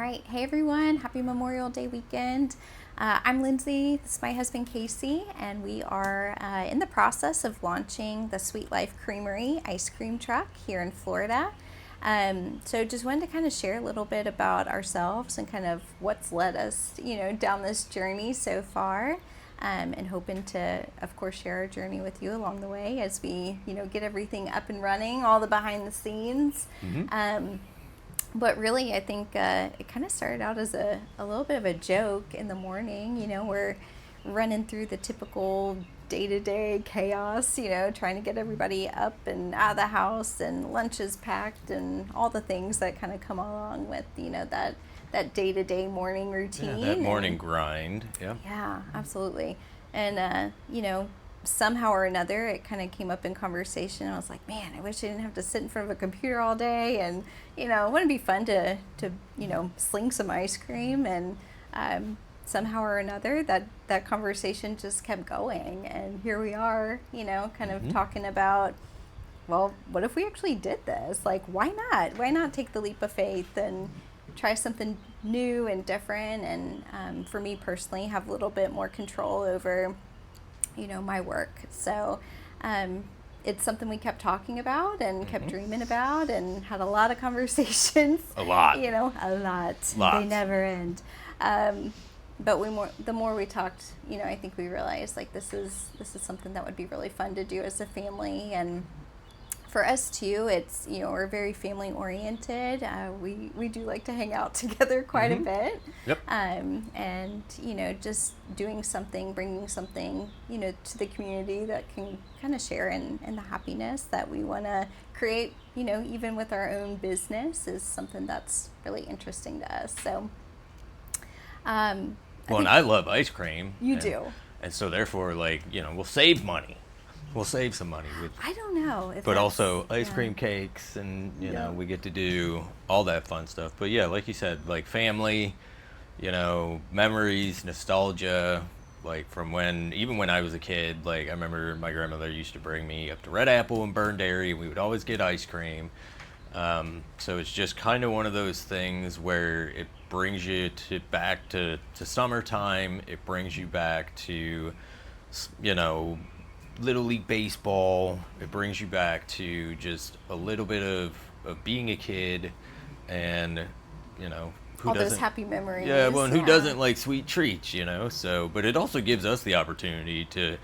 right. Hey, everyone. Happy Memorial Day weekend. I'm Lindsay. This is my husband, Casey, and we are in the process of launching the Sweet Life Creamery ice cream truck here in Florida. So just wanted to kind of share a little bit about ourselves and kind of what's led us, down this journey so far. And hoping to, of course, share our journey with you along the way as we, get everything up and running, all the behind the scenes. But really, I think it kind of started out as a little bit of a joke in the morning. We're running through the typical day-to-day chaos, trying to get everybody up and out of the house and lunches packed and all the things that kind of come along with, that day-to-day morning routine. Yeah, that morning grind. Yeah. Yeah, absolutely. And, somehow or another, it kind of came up in conversation. I was like, man, I wish I didn't have to sit in front of a computer all day. And, wouldn't it be fun to sling some ice cream? And somehow or another, that conversation just kept going. And here we are, kind of talking about, well, what if we actually did this? Like, why not? Why not take the leap of faith and try something new and different? And for me personally, have a little bit more control over my work. So it's something we kept talking about and kept dreaming about and had a lot of conversations. A lot. A lot. They never end. But the more we talked, I think we realized like this is something that would be really fun to do as a family. And for us too, it's, we're very family oriented. We do like to hang out together quite a bit. Yep. And, just doing something, bringing something, to the community that can kind of share in the happiness that we want to create, even with our own business is something that's really interesting to us. So, and I love ice cream. You do. And so therefore, we'll save money. We'll save some money with. I don't know. But also ice cream cakes and, we get to do all that fun stuff. But yeah, like you said, like family, memories, nostalgia, like from even when I was a kid, like I remember my grandmother used to bring me up to Red Apple and Burn Dairy. We would always get ice cream. So it's just kind of one of those things where it brings you back to summertime. It brings you back to, Little League Baseball. It brings you back to just a little bit of being a kid and, who all doesn't, those happy memories. Yeah, well, and who doesn't like sweet treats, So, but it also gives us the opportunity to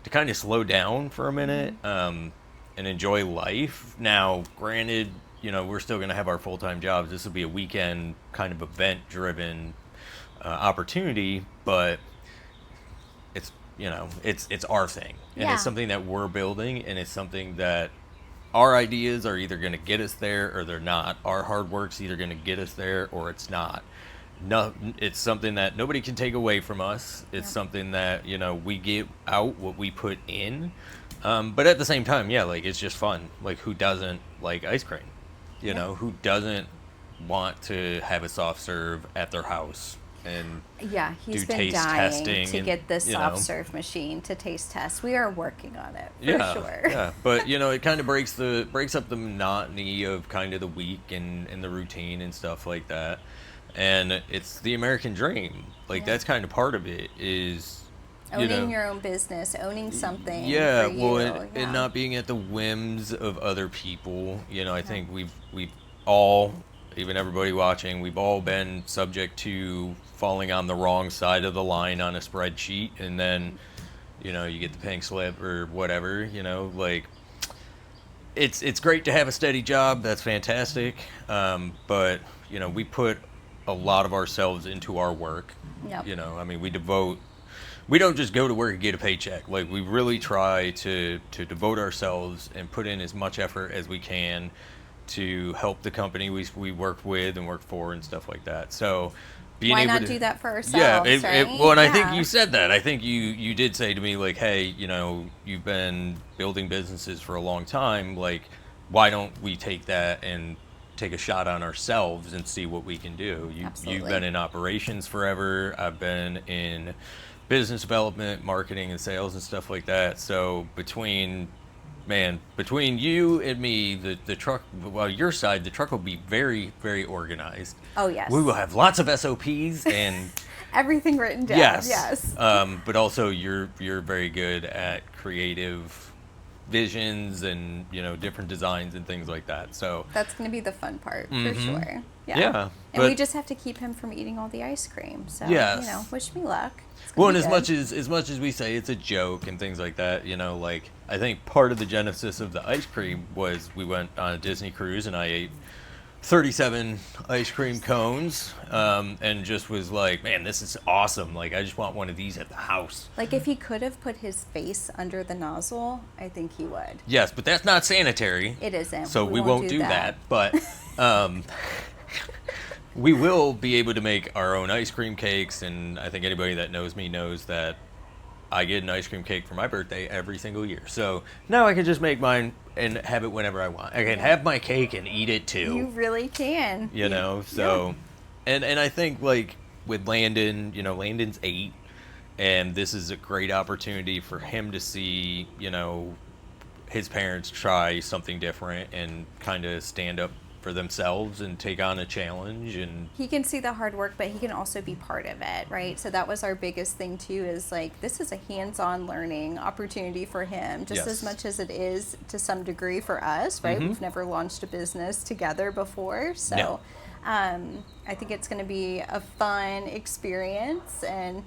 kind of slow down for a minute and enjoy life. Now, granted, we're still going to have our full-time jobs. This will be a weekend kind of event-driven opportunity, but it's it's our thing, and it's something that we're building, and it's something that our ideas are either going to get us there or they're not. Our hard work's either going to get us there or it's not. No, it's something that nobody can take away from us. It's something that we get out what we put in, but at the same time, it's just fun. Like, who doesn't like ice cream? Who doesn't want to have a soft serve at their house? And he's do been taste dying testing to and, get this soft serve machine to taste test. We are working on it for sure. Yeah, but it kind of breaks up the monotony of kind of the week and the routine and stuff like that. And it's the American dream. Like that's kind of part of it is owning your own business, owning something. Yeah, for well, you. and not being at the whims of other people. I think we've all, even everybody watching, we've all been subject to falling on the wrong side of the line on a spreadsheet, and then you get the pink slip or whatever. It's great to have a steady job. That's fantastic. But we put a lot of ourselves into our work. Yep. We don't just go to work and get a paycheck. Like, we really try to devote ourselves and put in as much effort as we can to help the company we work with and work for and stuff like that. So why not do that for ourselves? And I think you said that. I think you did say to me, like, hey, you've been building businesses for a long time. Like, why don't we take that and take a shot on ourselves and see what we can do? You've been in operations forever. I've been in business development, marketing, and sales and stuff like that. So between man, between you and me, the truck, well, your side, the truck will be very, very organized. Oh, yes. We will have lots of SOPs and Everything written down. yes, Yes. but also you're very good at creative visions and different designs and things like that. So That's going to be the fun part for sure. yeah, And we just have to keep him from eating all the ice cream. So, yes. wish me luck. Well, and as much as we say it's a joke and things like that, like I think part of the genesis of the ice cream was we went on a Disney cruise and I ate 37 ice cream cones, and just was like, man, this is awesome. Like, I just want one of these at the house. Like, if he could have put his face under the nozzle, I think he would. Yes, but that's not sanitary. It isn't. So we won't do that. But we will be able to make our own ice cream cakes, and I think anybody that knows me knows that I get an ice cream cake for my birthday every single year. So now I can just make mine and have it whenever I want. I can have my cake and eat it too. You really can. So, and I think like with Landon, Landon's 8, and this is a great opportunity for him to see, his parents try something different and kind of stand up for themselves and take on a challenge. And he can see the hard work, but he can also be part of it, right? So that was our biggest thing too, is like, this is a hands-on learning opportunity for him, just as much as it is to some degree for us, right? We've never launched a business together before, so I think it's going to be a fun experience. And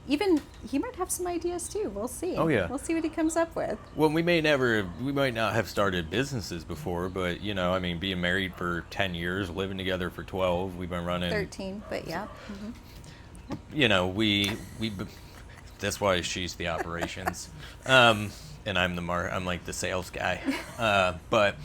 even he might have some ideas too. We'll see. Oh yeah. We'll see what he comes up with. Well, we might not have started businesses before, but being married for 10 years, living together for 12, we've been running 13, but yeah. We that's why she's the operations, and I'm like the sales guy, but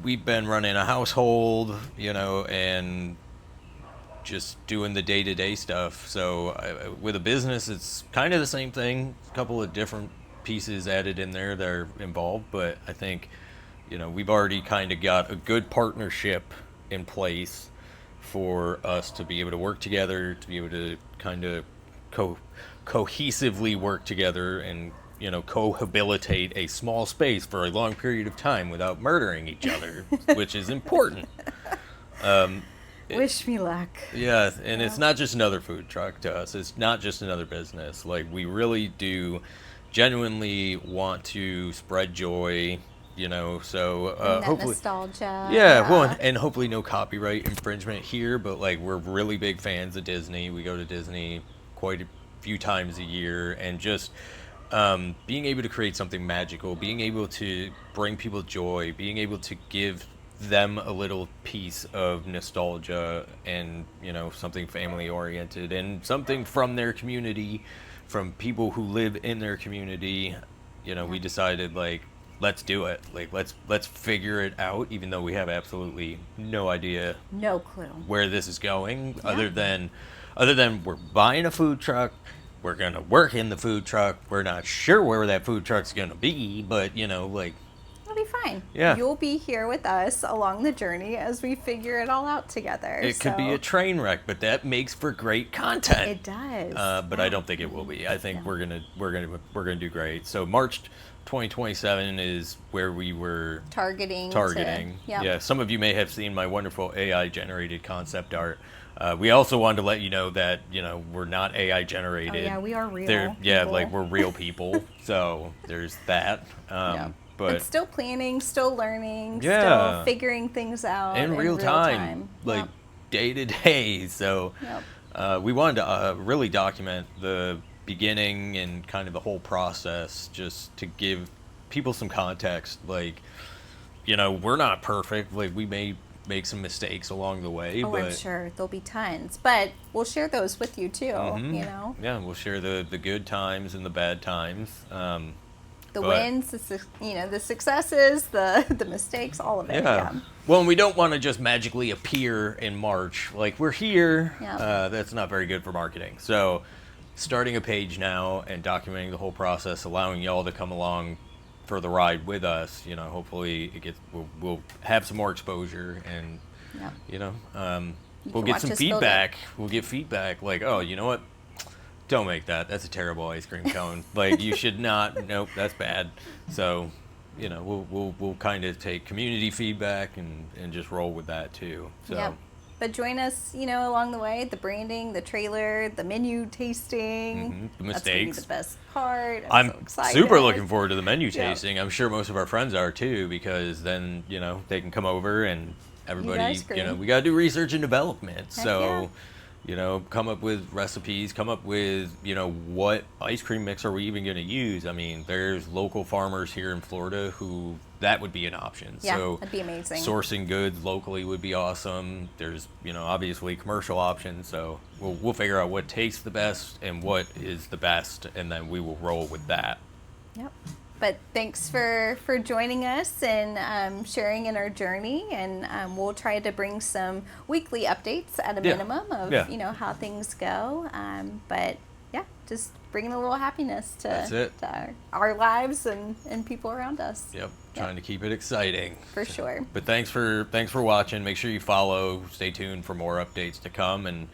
we've been running a household, and just doing the day-to-day stuff. So with a business, it's kind of the same thing. A couple of different pieces added in there that are involved, but I think we've already kind of got a good partnership in place for us to be able to work together, to be able to kind of cohesively work together and cohabilitate a small space for a long period of time without murdering each other, which is important. Wish me luck. Yeah, and it's not just another food truck to us. It's not just another business. Like, we really do genuinely want to spread joy, so hopefully nostalgia. Yeah, well, and hopefully no copyright infringement here, but like, we're really big fans of Disney. We go to Disney quite a few times a year, and just being able to create something magical, being able to bring people joy, being able to give them a little piece of nostalgia and something family oriented and something from their community, from people who live in their community. We decided, like, let's do it. Like, let's figure it out, even though we have absolutely no idea, no clue where this is going, other than we're buying a food truck. We're gonna work in the food truck. We're not sure where that food truck's gonna be, but like, it'll be fine. Yeah. You'll be here with us along the journey as we figure it all out together. It could be a train wreck, but that makes for great content. It does. But I don't think it will be. I think we're gonna do great. So March 2027 is where we were targeting. Yeah, some of you may have seen my wonderful AI generated concept art. We also wanted to let you know that we're not AI generated. Oh, yeah, we are real. Like, we're real people. So there's that. But still planning, still learning, Yeah. still figuring things out in real time, like day to day. So we wanted to really document the beginning and kind of the whole process, just to give people some context. Like, we're not perfect. Like, we may make some mistakes along the way. Oh, but I'm sure there'll be tons, but we'll share those with you too. Yeah, we'll share the good times and the bad times. The wins, the successes, the mistakes, all of it. Yeah. Well, and we don't want to just magically appear in March. Like, we're here. Yeah. That's not very good for marketing. So, starting a page now and documenting the whole process, allowing y'all to come along for the ride with us. Hopefully we'll have some more exposure, and we'll get some feedback. We'll get feedback like, oh, you know what? don't make that. That's a terrible ice cream cone. Like you should not. Nope, that's bad. So, we'll kind of take community feedback and just roll with that too. So. Yep. But join us, along the way. The branding, the trailer, the menu tasting. The That's gonna be mistakes. the best part. I'm so excited. super looking forward to the menu Yeah. tasting. I'm sure most of our friends are too, because then, they can come over and everybody, ice cream. we got to do research and development. Heck So, come up with recipes, come up with, what ice cream mix are we even going to use? I mean, there's local farmers here in Florida who that would be an option. Yeah, So that'd be amazing. sourcing goods locally would be awesome. There's, obviously commercial options. So we'll figure out what tastes the best and what is the best, and then we will roll with that. Yep. But thanks for joining us and sharing in our journey. And we'll try to bring some weekly updates at a minimum of, how things go. But yeah, just bringing a little happiness to our lives and people around us. Yep. Trying to keep it exciting. For sure. But thanks for watching. Make sure you follow. Stay tuned for more updates to come. And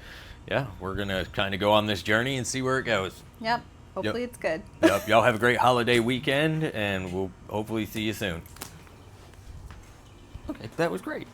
yeah, we're going to kind of go on this journey and see where it goes. Yep. Hopefully it's good. Yep. Y'all have a great holiday weekend, and we'll hopefully see you soon. Okay, that was great.